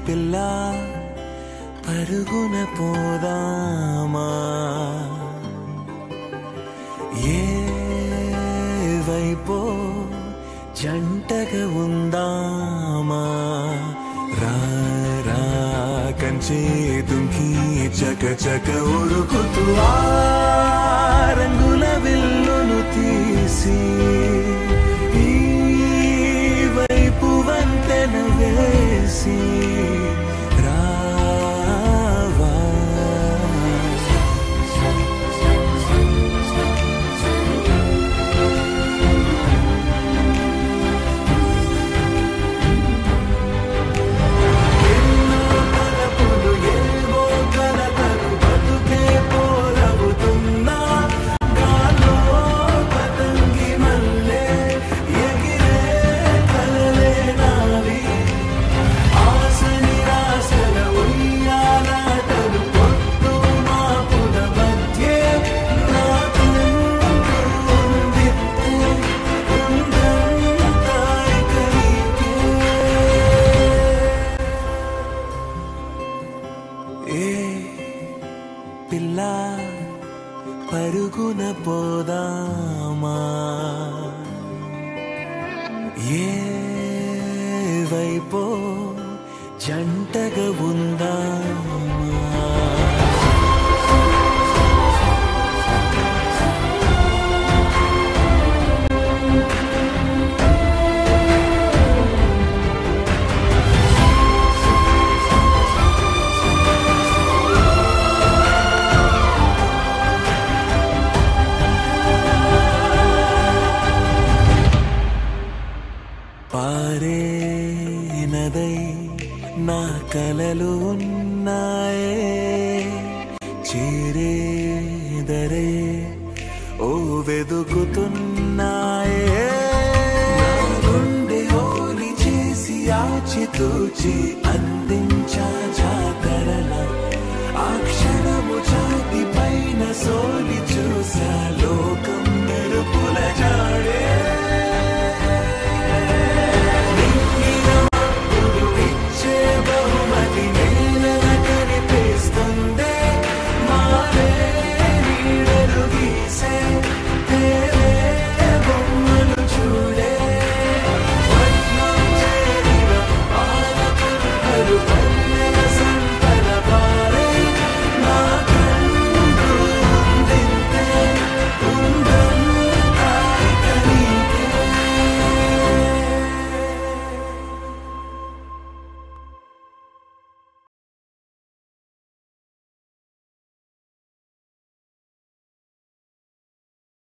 పిల్ల పరుగున పోదామా ఏ వైపో జంటగా ఉందామా రా రా కంచే దుంకి చక చక ఉరుకుతూ ఆ రంగుల విల్లును తీసి ఈ వైపు వంతెన వేసి రావా ఎన్నో తలపులు ఏవో కలతలు బతుకే పోరవుతున్నా గాల్లో పతంగి మల్లె ఎగిరే కలలే నావి ఆశ నిరాశల ఉయ్యాలాటలు పొద్దు మాపుల మధ్య నాకంటూ ఉంది ఉందంతా ఇక నీకే ఏ పిల్ల పరుగున పోదామా ఏ వైపో జంటగా ఉందామా పారే నదై నా కలలు ఉన్నాయే చేరేదరే ఓ వెదుకుతున్నాయే నా గుండె హోలి చేసి ఆచితూచి అందించా జాతరల ఆ క్షణము ఛాతి పైన సోలి చూసా లోకం మెరుపుల జాడే